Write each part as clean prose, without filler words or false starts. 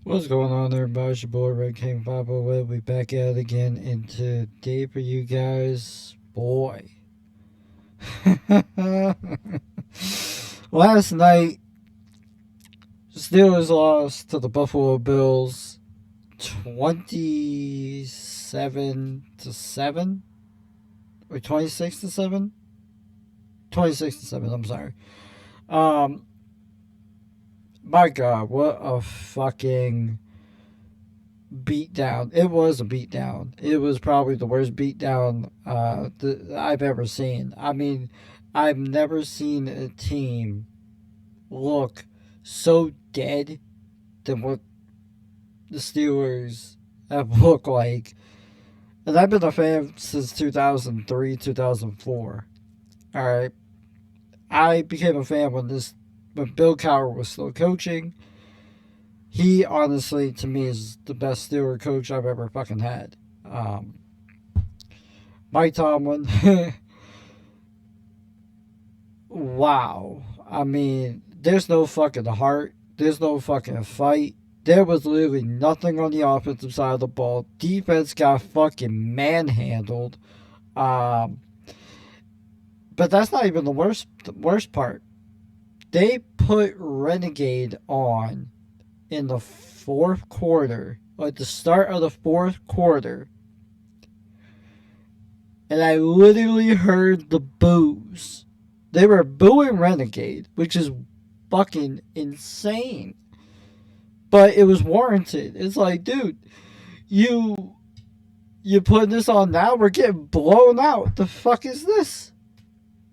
What's going on, everybody? It's your boy Red King 508. We'll be back at it again, and today for you guys, boy. Last night, Steelers lost to the Buffalo Bills 27-7 or 26-7. 26-7. I'm sorry. Um, my God, what a fucking beatdown. It was a beatdown. It was probably the worst beatdown I've ever seen. I mean, I've never seen a team look so dead than what the Steelers have looked like. And I've been a fan since 2003, 2004. All right. I became a fan when Bill Cowher was still coaching. He honestly, to me, is the best Steeler coach I've ever fucking had. Um, Mike Tomlin, wow. I mean, there's no fucking heart. There's no fucking fight. There was literally nothing on the offensive side of the ball. Defense got fucking manhandled. Um, but that's not even the worst part. They put Renegade on in the fourth quarter, like the start of the fourth quarter, and I literally heard the boos. They were booing Renegade, which is fucking insane. But it was warranted. It's like, dude, you putting this on now? We're getting blown out. The fuck is this?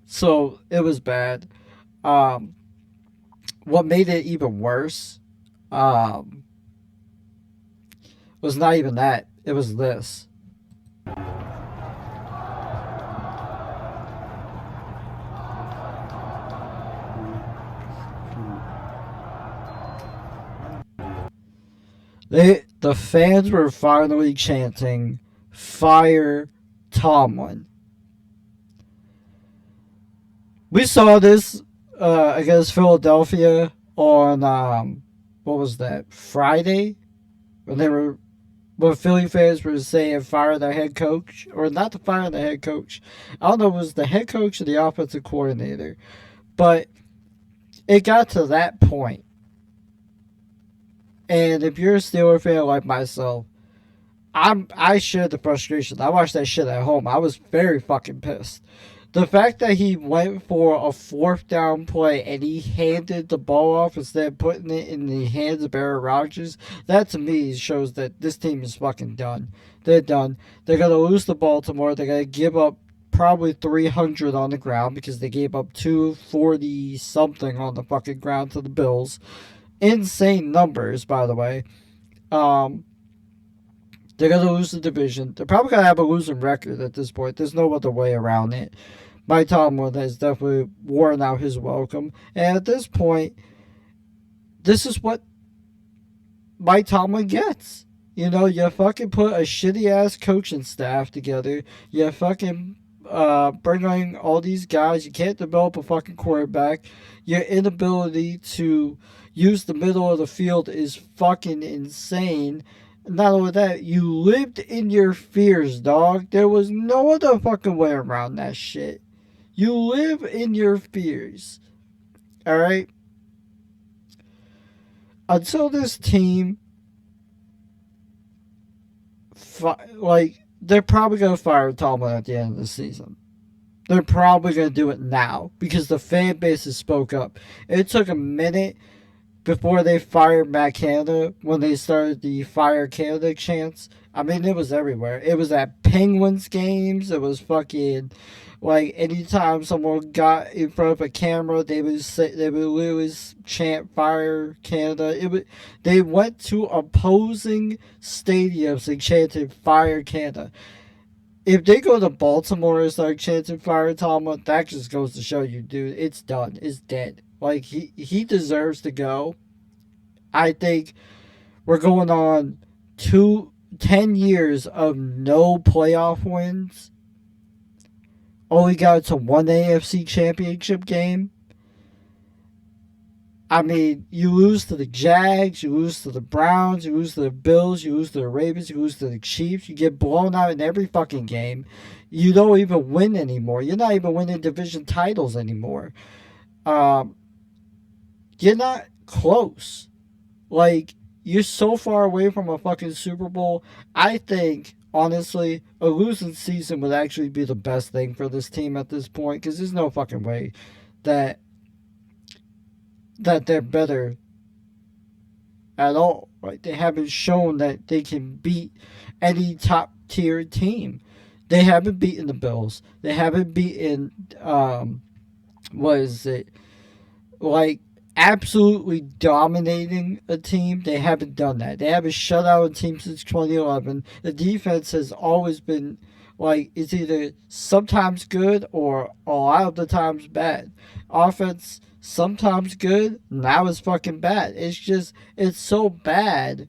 So it was bad. Um, what made it even worse um, was not even that. It was this. The fans were finally chanting, "Fire Tomlin." We saw this against Philadelphia on what was that, Friday, when Philly fans were saying fire their head coach, or not to fire the head coach. I don't know if it was the head coach or the offensive coordinator, but it got to that point. And if you're a Steeler fan like myself, I shared the frustration. I watched that shit at home. I was very fucking pissed. The fact that he went for a fourth down play and he handed the ball off instead of putting it in the hands of Aaron Rodgers, that to me shows that this team is fucking done. They're done. They're going to lose to Baltimore. They're going to give up probably 300 on the ground because they gave up 240 something on the fucking ground to the Bills. Insane numbers, by the way. Um, they're going to lose the division. They're probably going to have a losing record at this point. There's no other way around it. Mike Tomlin has definitely worn out his welcome. And at this point, this is what Mike Tomlin gets. You know, you fucking put a shitty ass coaching staff together. You fucking bring on all these guys. You can't develop a fucking quarterback. Your inability to use the middle of the field is fucking insane. Not only that, you lived in your fears, dog. There was no other fucking way around that shit. You live in your fears. Alright? Until this team, they're probably going to fire Tomlin at the end of the season. They're probably going to do it now because the fan base has spoke up. It took a minute before they fired Matt Canada when they started the Fire Canada chants. I mean, it was everywhere. It was at Penguins games. It was fucking like anytime someone got in front of a camera, they would literally chant "Fire Canada." They went to opposing stadiums and chanted "Fire Canada." If they go to Baltimore and start chanting "Fire Tomlin," that just goes to show you, dude, it's done. It's dead. Like, he deserves to go. I think we're going on 10 years of no playoff wins. Only got to one AFC championship game. I mean, you lose to the Jags, you lose to the Browns, you lose to the Bills, you lose to the Ravens, you lose to the Chiefs. You get blown out in every fucking game. You don't even win anymore. You're not even winning division titles anymore. Um, you're not close. Like, you're so far away from a fucking Super Bowl. I think, honestly, a losing season would actually be the best thing for this team at this point because there's no fucking way that they're better at all. Right? They haven't shown that they can beat any top tier team. They haven't beaten the Bills. They haven't beaten what is it? Like absolutely dominating a team. They haven't done that. They haven't shut out a team since 2011. The defense has always been like it's either sometimes good or a lot of the times bad. Offense sometimes good, now it's fucking bad. It's so bad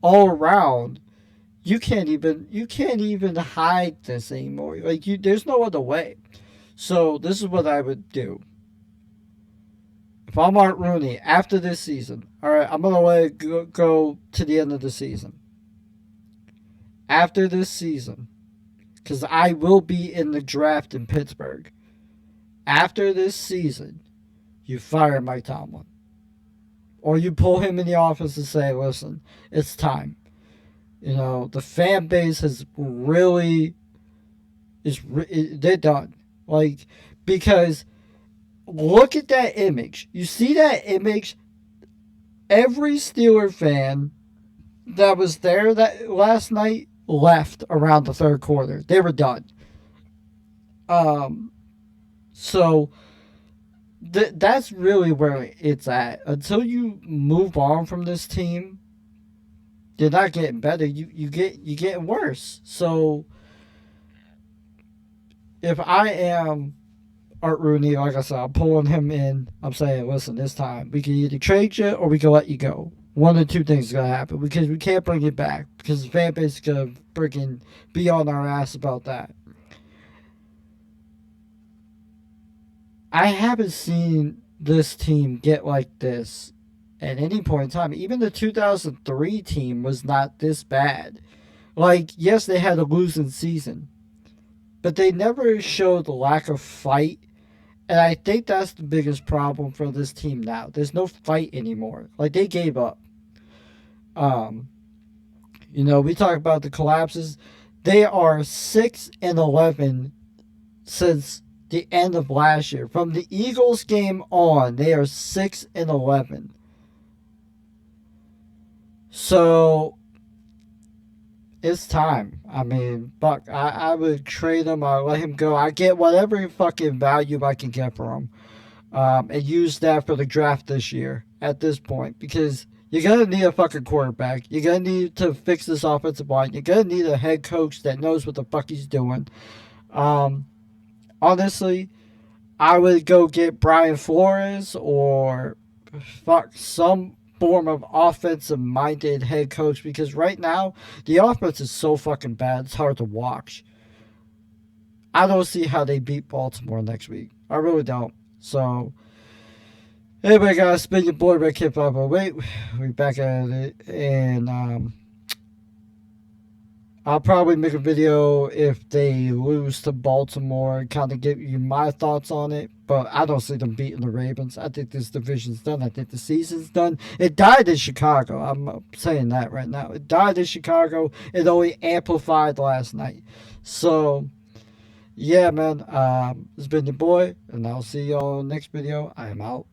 all around. You can't even hide this anymore. Like there's no other way. So this is what I would do. If I'm Art Rooney after this season, all right, I'm gonna let it go to the end of the season. After this season, because I will be in the draft in Pittsburgh. After this season, you fire Mike Tomlin, or you pull him in the office and say, "Listen, it's time." The fan base has really they're done. Like because look at that image. You see that image? Every Steeler fan that was there that last night left around the third quarter. They were done. Um, so that's really where it's at. Until you move on from this team, you're not getting better. You getting worse. So if I am Art Rooney, like I said, I'm pulling him in. I'm saying, listen, this time we can either trade you or we can let you go. One of two things is gonna happen because we can't bring it back because the fan base is gonna freaking be on our ass about that. I haven't seen this team get like this at any point in time. Even the 2003 team was not this bad. Like, yes, they had a losing season, but they never showed the lack of fight. And I think that's the biggest problem for this team now. There's no fight anymore. Like, they gave up. Um, we talk about the collapses. They are 6-11 since the end of last year. From the Eagles game on, they are 6-11. So it's time. I mean, Buck, I would trade him. I let him go. I get whatever fucking value I can get for him, and use that for the draft this year. At this point, because you're gonna need a fucking quarterback. You're gonna need to fix this offensive line. You're gonna need a head coach that knows what the fuck he's doing. Um, honestly, I would go get Brian Flores or fuck some form of offensive minded head coach because right now the offense is so fucking bad it's hard to watch. I don't see how they beat Baltimore next week. I really don't. So anyway guys, it's been your boy Red Kid 508. We're back at it and I'll probably make a video if they lose to Baltimore, kind of give you my thoughts on it. But I don't see them beating the Ravens. I think this division's done. I think the season's done. It died in Chicago. I'm saying that right now. It died in Chicago. It only amplified last night. So, yeah, man. It's been your boy, and I'll see you all next video. I am out.